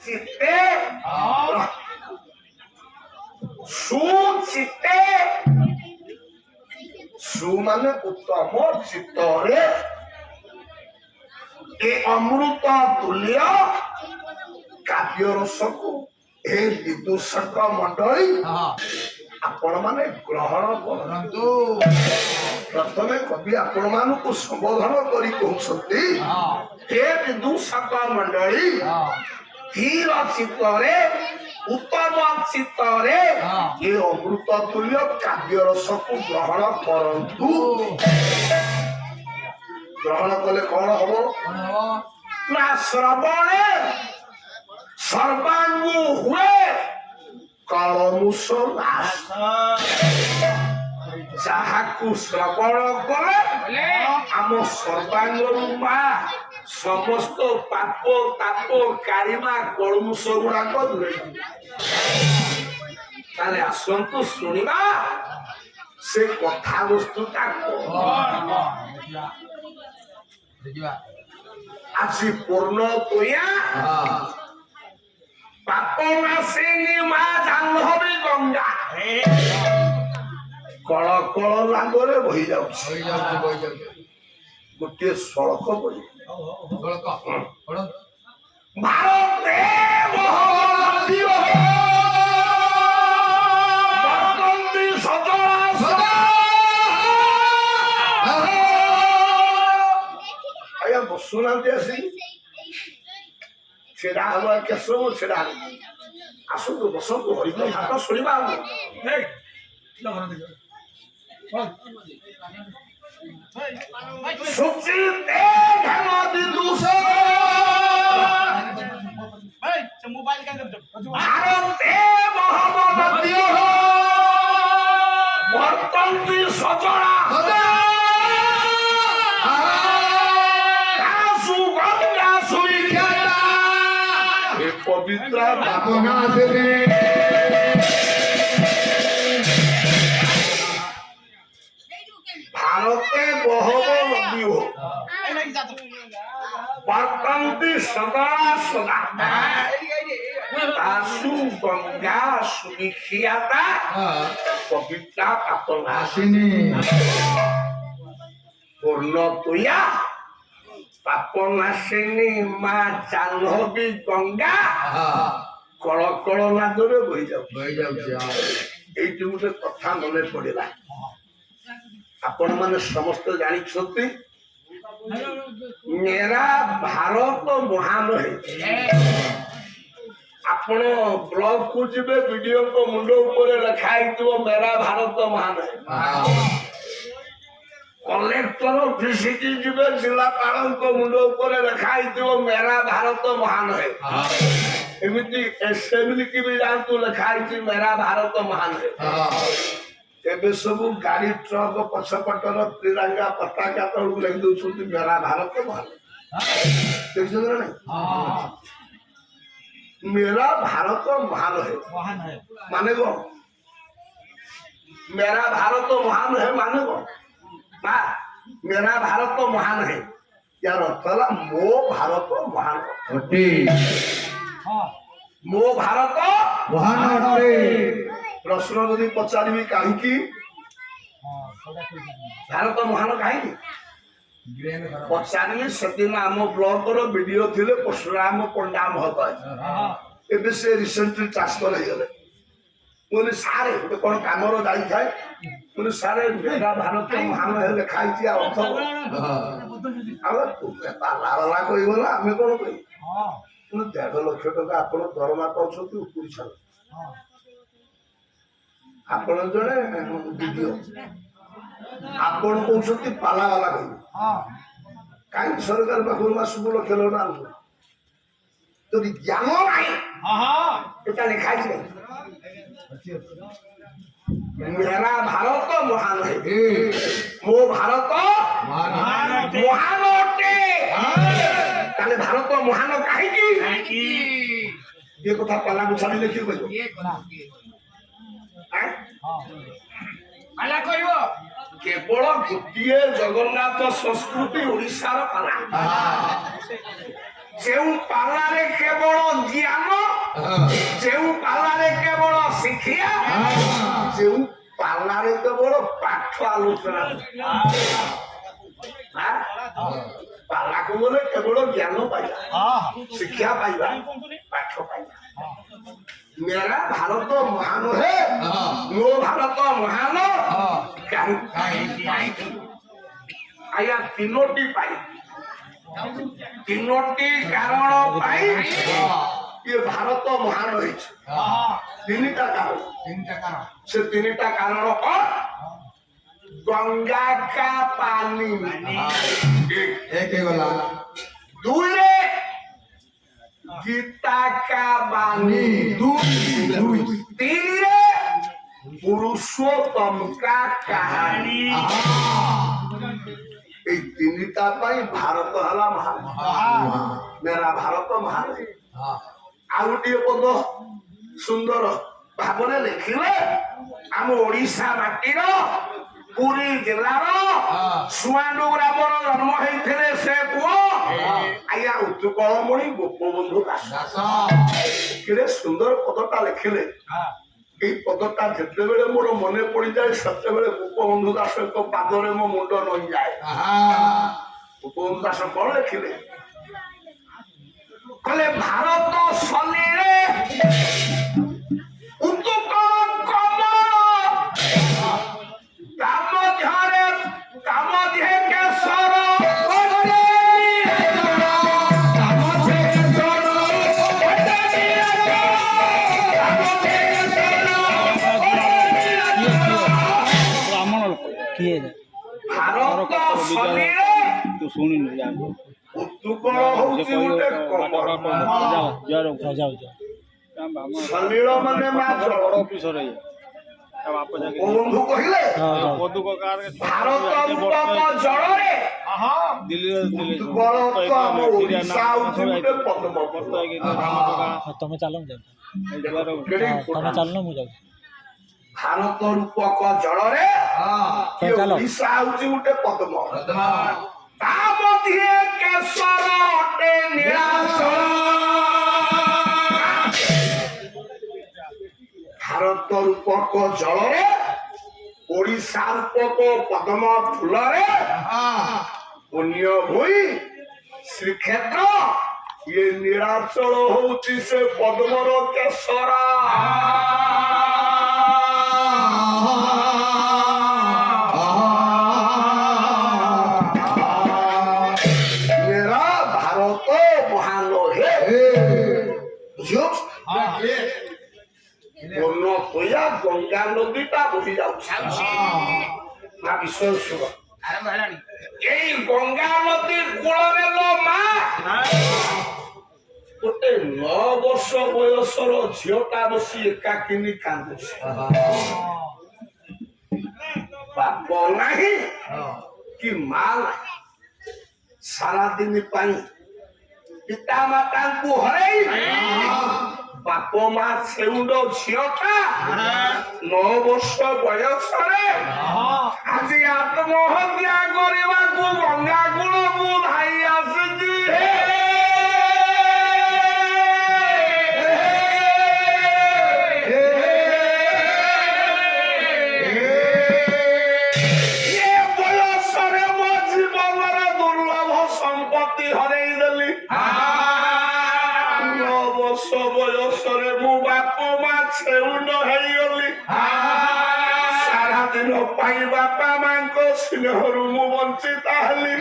चित्ते सुचित्ते सु माने उत्तम चित्तरे ए अमृत तुल्य काव्य रसको ए विदूषक मंडली आपण माने ग्रहण करंतु प्रथमे कवि आपण मानकु संबोधन करी कहउछंती हे विदूषक मंडली धीर चित्तरे उत्तम चित्तरे ये अमृत तुल्य काव्य रसको ग्रहण करंतु ग्रहण कले कौन हबो ना श्रवणे सर्वांगु हुए कलमुष नाश जहाकु श्रवण कले आम सर्वांगरु मा समस्त पाप ताप कारिमा कलमुष गुड़ाक दूरे ताले आसंतु सुनिबा से कथा वस्तुटा আজি পূর্ণ কইয়া পাপ নাশিনী মা জাহ্নবী গঙ্গা কল কল লাগরে বহি যাচ্ছে গোটিয়ে সড়ক বহি ভারতে মহানদী বর্তন্তি সজলা বসুনাতে আসি সেটা হলো কেশ সেটা আসন্তু বসন্তু হরিণ হাত শুনিবা সুচিতে ধ্যান বিদুষ ভারতে মহানদী বর্তন্তি সজলা पवित्र भारते बहव नदी हो बर्तंती सदा सदा आसु गंगा सुनिखियाता पवित्र पापनाशिनी पूर्ण तुया पापनाशिनी माँ जाह्नवी गंगा कल कल नादरे बही जाऊँ गोटे कथा मन पड़ा आपण मैंने समस्त जानी मेरा भारत महान है आपण ब्लॉग को जीवे वीडियो को मुंड ऊपर लिखाई मेरा भारत महान है कलेक्टर डीसीटी जीवे जिलापाल मुंड ऊपर लिखाई मेरा भारत महान है एमती एसेंबली की भी जानतु लिखाई मेरा भारत महान है एबे सब गाड़ी ट्रक पछपटर तिरंगा पताका तक लग दउछुंती मेरा भारत महान देखछन ना मेरा भारत महान है माने को मेरा भारत महान है माने को ना मेरा भारत महान है यार अर्थला मो भारत महान अटे मो भारत महान अटे प्रश्न यदि पचारि कहीं भारत महान कहीं पचारि से दिन आम ब्लॉक वीडियो थिले परशुराम पंडा महोदय एबे से रिसेंटली ट्रांसफर हो गले बोले सारे गोटे कौन कम जाई थाए बोले सारे मेरा भारत महान है लिखाई अर्थ लाला कहला आम कौन कह 1.5 लाख टका आप दरमा पाँच उपरी छाल आपण जड़े वीडियो आपण कहते पाला वाला कह कहीं सरकार पाखु मासक लक्ष ना तो ज्ञान ना लिखाई मेरा भारत महान है मो भारत महान अटे ताले भारत महान कहीं ये कथा पाला को छाड़ी लिखि केवल गोटे जगन्नाथ संस्कृति ओडिशार पाला जो पाला केवल ज्ञान ଯେଉଁ ପାଲାରେ କେବଳ ଶିକ୍ଷା, ଯେଉଁ ପାଲାରେ କେବଳ ପାଠ ଆଲୋଚନା। ପାଲାକୁ ଗଲେ କେବଳ ଜ୍ଞାନ ପାଇବା, ଶିକ୍ଷା ପାଇବା, ପାଠ ପାଇବା। मेरा भारत महान है, ମୋ ଭାରତ ମହାନ କାହିଁକି? ଆଜ୍ଞା ତିନୋଟି ପାଇଁ, ତିନୋଟି କାରଣ ପାଇଁ ये भारत महान ହେଇଛି। ତିନିଟା କାରଣ, ସେ ତିନିଟା କାରଣ କଣ? गंगा का पानी, एक गला। दूसरे गीता का बानी, तीसरे पुरुषोत्तम का कहानी। এই তিনিটা ପାଇଁ ଭାରତ ହେଲା ମହାନ। मेरा भारत महान है। ଆଉ ଗୋଟିଏ ପଦ ସୁନ୍ଦର ଭାବରେ ଲେଖିଲେ, ଆମ ଓଡିଶା ମାଟିର ପୁରୀ ଜିଲ୍ଲାର ସୁଆଣ୍ଡୁ ଗ୍ରାମର ଜନ୍ମ ହେଇଥିଲେ ସେ ପୁଅ ଆଜ୍ଞା ଉତ୍କଳମଣି ଗୋପବନ୍ଧୁ ଦାସ। କେଡ଼େ ସୁନ୍ଦର ପଦଟା ଲେଖିଲେ। এই ପଦଟା ଯେତେବେଳେ ମୋର ମନେ ପଡିଯାଏ ସେତେବେଳେ ଗୋପବନ୍ଧୁ ଦାସଙ୍କ ପାଦରେ ମୋ ମୁଣ୍ଡ ନଇଁଯାଏ। ଗୋପବନ୍ଧୁ ଦାସ କଣ ଲେଖିଲେ? କହିଲେ ଭାରତ ସଲିଳେ ଉତ୍କଳ କମଳ, ସଲିଳ ମାନେ ମା ଜଳ ଅଫିସର ବନ୍ଧୁ କହିଲେ ଭାରତ ରୂପକ ଜଳରେ ତମେ ଚାଲ ମୁଁ ଯାଉଛି। ଭାରତ ରୂପକ ଜଳରେ ଓଡିଶା ହଉଛି ଗୋଟେ ପଦ୍ମ, ତା ମଧ୍ୟରେ କେଶର ଅଟେ ନୀଳାଚଳ। ଭାରତ ରୂପକ ଜଳରେ ଓଡିଶା ରୂପକ ପଦ୍ମ ଫୁଲରେ ପୁଣ୍ୟ ଭୂଇଁ ଶ୍ରୀକ୍ଷେତ୍ର, ଇଏ ନୀଳାଚଳ ହଉଛି ସେ ପଦ୍ମର କେଶର। मेरा भारत महान है। गंगा नदीटा बही जाଉଛି ନା ବିଷୟ ଶୁଣ। ଏଇ ଗଙ୍ଗା ନଦୀ କୂଳରେ ଲୋ ମା ଗୋଟେ 9 ବର୍ଷ ବୟସର ଝିଅଟା ବସି ଏକାକିନି କାନ୍ଦୁଛି। ବାପ ନାହିଁ କି ମା ନାହିଁ, ସାରା ଦିନ ପାଇଁ ପିତା ମାତାଙ୍କୁ ହରେଇ ବାପ ମା ଛେଉଣ୍ଡ ଝିଅଟା 9 ବର୍ଷ ବୟସରେ ଆଜି ଆତ୍ମହତ୍ୟା କରିବାକୁ ଗଙ୍ଗା କୂଳକୁ ଧାଇ ଆସିଛି। ଏ ବୟସରେ ମୋ ଜୀବନର ଦୁର୍ଲଭ ସମ୍ପତ୍ତି ହରେଇ ଦେଲି। 9 ବର୍ଷ ବୟସରେ ମୁଁ ବାପ ମା ଛେଉଣ୍ଡ ହେଇଗଲି। ସାରା ଦିନ ପାଇଁ ବାପା ମାଙ୍କ ସ୍ନେହରୁ ମୁଁ ବଞ୍ଚିତ ହେଲି।